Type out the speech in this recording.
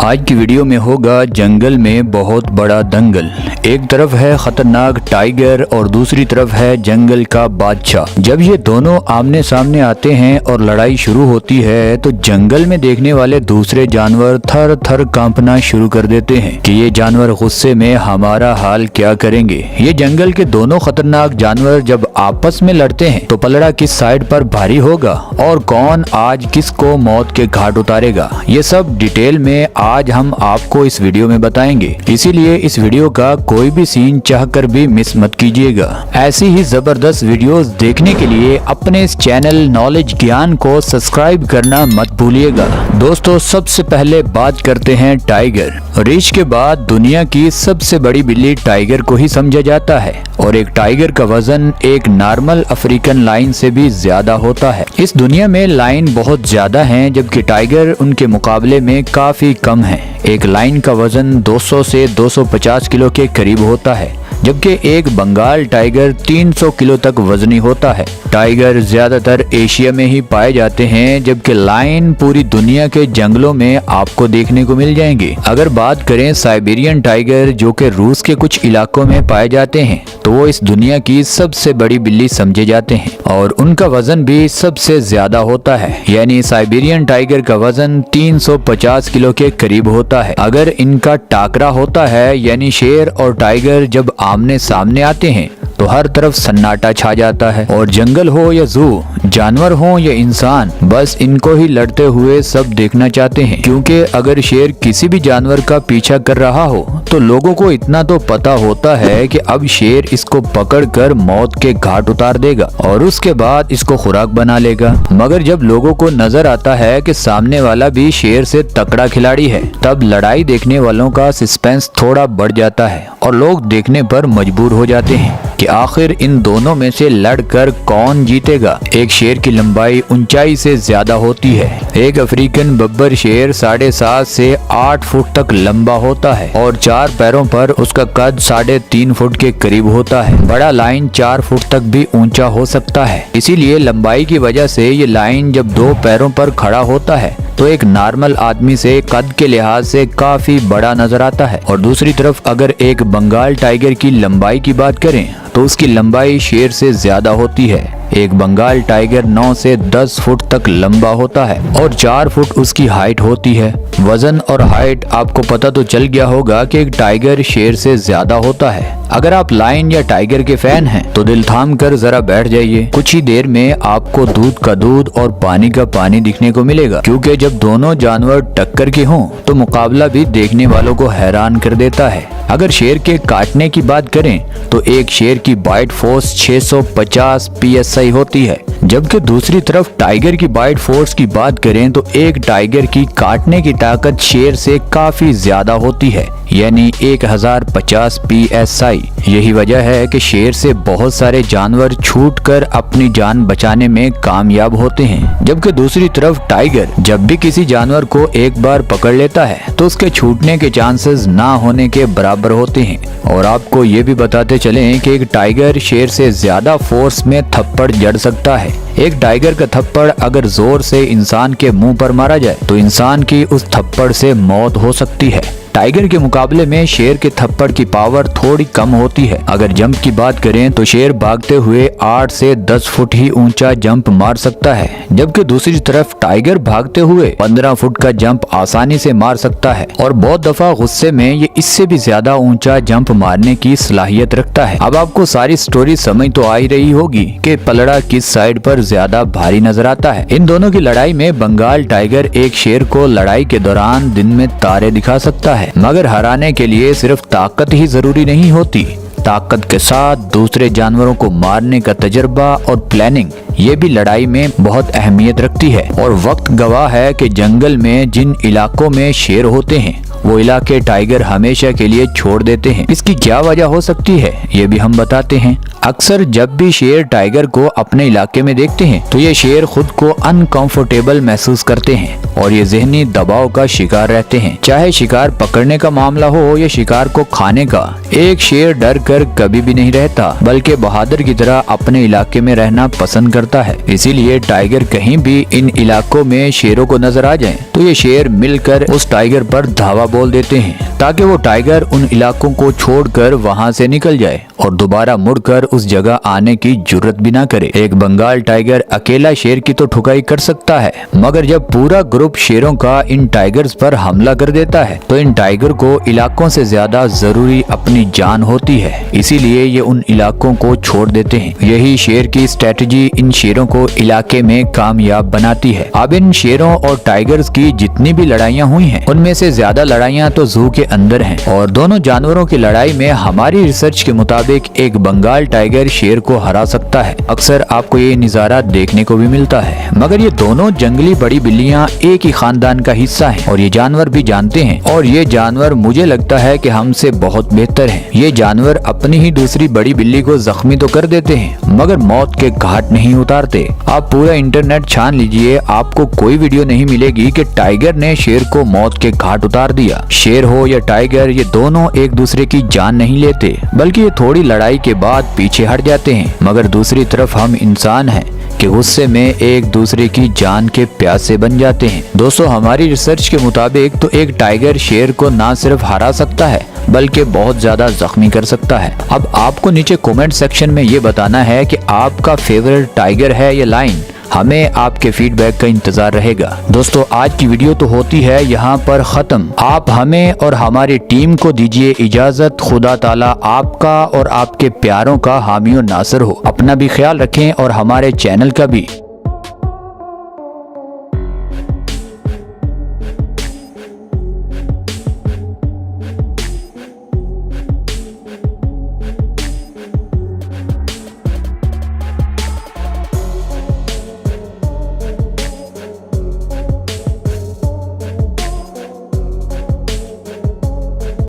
आज की वीडियो में होगा जंगल में बहुत बड़ा दंगल। एक तरफ है खतरनाक टाइगर और दूसरी तरफ है जंगल का बादशाह। जब ये दोनों आमने सामने आते हैं और लड़ाई शुरू होती है तो जंगल में देखने वाले दूसरे जानवर थर थर कांपना शुरू कर देते हैं कि ये जानवर गुस्से में हमारा हाल क्या करेंगे। ये जंगल के दोनों खतरनाक जानवर जब आपस में लड़ते हैं तो पलड़ा किस साइड पर भारी होगा और कौन आज किसको मौत के घाट उतारेगा, ये सब डिटेल में आज हम आपको इस वीडियो में बताएंगे। इसीलिए इस वीडियो का कोई भी सीन चाहकर भी मिस मत कीजिएगा। ऐसी ही जबरदस्त वीडियोस देखने के लिए अपने इस चैनल नॉलेज ज्ञान को सब्सक्राइब करना मत भूलिएगा। दोस्तों, सबसे पहले बात करते हैं टाइगर। रीछ के बाद दुनिया की सबसे बड़ी बिल्ली टाइगर को ही समझा जाता है और एक टाइगर का वजन एक नॉर्मल अफ्रीकन लायन से भी ज्यादा होता है। इस दुनिया में लायन बहुत ज्यादा हैं, जबकि टाइगर उनके मुकाबले में काफी कम है। एक लायन का वजन 200 से 250 किलो के करीब होता है, जबकि एक बंगाल टाइगर 300 किलो तक वजनी होता है। टाइगर ज्यादातर एशिया में ही पाए जाते हैं, जबकि लायन पूरी दुनिया के जंगलों में आपको देखने को मिल जाएंगे। अगर बात करें साइबेरियन टाइगर, जो कि रूस के कुछ इलाकों में पाए जाते हैं, तो वो इस दुनिया की सबसे बड़ी बिल्ली समझे जाते हैं और उनका वजन भी सबसे ज्यादा होता है। यानी साइबेरियन टाइगर का वजन 350 किलो के करीब होता है। अगर इनका टाकरा होता है, यानी शेर और टाइगर जब आमने सामने आते हैं तो हर तरफ सन्नाटा छा जाता है और जंगल हो या जू, जानवर हो या इंसान, बस इनको ही लड़ते हुए सब देखना चाहते हैं। क्योंकि अगर शेर किसी भी जानवर का पीछा कर रहा हो तो लोगों को इतना तो पता होता है कि अब शेर इसको पकड़कर मौत के घाट उतार देगा और उसके बाद इसको खुराक बना लेगा। मगर जब लोगों को नजर आता है कि सामने वाला भी शेर से तकड़ा खिलाड़ी है, तब लड़ाई देखने वालों का सस्पेंस थोड़ा बढ़ जाता है और लोग देखने पर मजबूर हो जाते हैं कि आखिर इन दोनों में से लड़कर कौन जीतेगा। एक शेर की लंबाई ऊंचाई से ज्यादा होती है। एक अफ्रीकन बब्बर शेर 7.5 से 8 फुट तक लंबा होता है और 4 पैरों पर उसका कद 3.5 फुट के करीब होता है। बड़ा लायन 4 फुट तक भी ऊंचा हो सकता है। इसीलिए लंबाई की वजह से ये लायन जब 2 पैरों पर खड़ा होता है तो एक नॉर्मल आदमी से कद के लिहाज से काफी बड़ा नजर आता है। और दूसरी तरफ अगर एक बंगाल टाइगर की लंबाई की बात करें तो उसकी लंबाई शेर से ज्यादा होती है। एक बंगाल टाइगर 9 से 10 फुट तक लंबा होता है और 4 फुट उसकी हाइट होती है। वजन और हाइट आपको पता तो चल गया होगा कि एक टाइगर शेर से ज्यादा होता है। अगर आप लायन या टाइगर के फैन हैं तो दिल थाम कर जरा बैठ जाइए। कुछ ही देर में आपको दूध का दूध और पानी का पानी दिखने को मिलेगा, क्योंकि जब दोनों जानवर टक्कर के हों तो मुकाबला भी देखने वालों को हैरान कर देता है। अगर शेर के काटने की बात करें तो एक शेर की बाइट फोर्स 650 PSI होती है, जबकि दूसरी तरफ टाइगर की बाइट फोर्स की बात करें तो एक टाइगर की काटने की ताकत शेर से काफी ज्यादा होती है, यानी 1050 PSI। यही वजह है कि शेर से बहुत सारे जानवर छूटकर अपनी जान बचाने में कामयाब होते हैं, जबकि दूसरी तरफ टाइगर जब भी किसी जानवर को एक बार पकड़ लेता है तो उसके छूटने के चांसेस ना होने के बराबर होते हैं। और आपको ये भी बताते चलें कि एक टाइगर शेर से ज्यादा फोर्स में थप्पड़ जड़ सकता है। एक टाइगर का थप्पड़ अगर जोर से इंसान के मुंह पर मारा जाए तो इंसान की उस थप्पड़ से मौत हो सकती है। टाइगर के मुकाबले में शेर के थप्पड़ की पावर थोड़ी कम होती है। अगर जंप की बात करें तो शेर भागते हुए 8 से 10 फुट ही ऊंचा जंप मार सकता है, जबकि दूसरी तरफ टाइगर भागते हुए 15 फुट का जंप आसानी से मार सकता है और बहुत दफा गुस्से में ये इससे भी ज्यादा ऊंचा जंप मारने की सलाहियत रखता है। अब आपको सारी स्टोरी समझ तो आ ही रही होगी कि पलड़ा किस साइड पर ज्यादा भारी नजर आता है। इन दोनों की लड़ाई में बंगाल टाइगर एक शेर को लड़ाई के दौरान दिन में तारे दिखा सकता है, मगर हराने के लिए सिर्फ ताकत ही जरूरी नहीं होती। ताकत के साथ दूसरे जानवरों को मारने का तजर्बा और प्लानिंग, ये भी लड़ाई में बहुत अहमियत रखती है। और वक्त गवाह है कि जंगल में जिन इलाकों में शेर होते हैं वो इलाके टाइगर हमेशा के लिए छोड़ देते हैं। इसकी क्या वजह हो सकती है ये भी हम बताते हैं। अक्सर जब भी शेर टाइगर को अपने इलाके में देखते हैं तो ये शेर खुद को अनकंफर्टेबल महसूस करते हैं और ये जहनी दबाव का शिकार रहते हैं। चाहे शिकार पकड़ने का मामला हो या शिकार को खाने का, एक शेर डर कर कभी भी नहीं रहता बल्कि बहादुर की तरह अपने इलाके में रहना पसंद करता है। इसीलिए टाइगर कहीं भी इन इलाकों में शेरों को नजर आ जाए तो ये शेर मिलकर उस टाइगर पर धावा बोल देते हैं ताकि वो टाइगर उन इलाकों को छोड़कर वहां से निकल जाए और दोबारा मुड़कर उस जगह आने की जुर्रत भी ना करे। एक बंगाल टाइगर अकेला शेर की तो ठुकाई कर सकता है, मगर जब पूरा ग्रुप शेरों का इन टाइगर्स पर हमला कर देता है तो इन टाइगर को इलाकों से ज्यादा जरूरी अपनी जान होती है, इसीलिए ये उन इलाकों को छोड़ देते हैं। यही शेर की स्ट्रेटजी इन शेरों को इलाके में कामयाब बनाती है। अब इन शेरों और टाइगर्स की जितनी भी लड़ाइयाँ हुई हैं उनमें से ज्यादा लड़ाइयाँ तो जू के अंदर हैं और दोनों जानवरों की लड़ाई में हमारी रिसर्च के मुताबिक एक बंगाल टाइगर शेर को हरा सकता है। अक्सर आपको ये नजारा देखने को भी मिलता है, मगर ये दोनों जंगली बड़ी बिल्लियां एक ही खानदान का हिस्सा हैं और ये जानवर भी जानते हैं और ये जानवर मुझे लगता है कि हमसे बहुत बेहतर हैं। ये जानवर अपनी ही दूसरी बड़ी बिल्ली को जख्मी तो कर देते हैं मगर मौत के घाट नहीं उतारते। आप पूरा इंटरनेट छान लीजिए, आपको कोई वीडियो नहीं मिलेगी कि टाइगर ने शेर को मौत के घाट उतार दिया। शेर हो या टाइगर, ये दोनों एक दूसरे की जान नहीं लेते बल्कि ये थोड़ी लड़ाई के बाद पीछे हट जाते हैं। मगर दूसरी तरफ हम इंसान हैं कि गुस्से में एक दूसरे की जान के प्यासे बन जाते हैं। दोस्तों, हमारी रिसर्च के मुताबिक तो एक टाइगर शेर को ना सिर्फ हरा सकता है बल्कि बहुत ज्यादा जख्मी कर सकता है। अब आपको नीचे कमेंट सेक्शन में ये बताना है कि आपका फेवरेट टाइगर है या लायन। हमें आपके फीडबैक का इंतजार रहेगा। दोस्तों, आज की वीडियो तो होती है यहाँ पर खत्म। आप हमें और हमारी टीम को दीजिए इजाजत। खुदा ताला आपका और आपके प्यारों का हामी और नासर हो। अपना भी ख्याल रखें और हमारे चैनल का भी।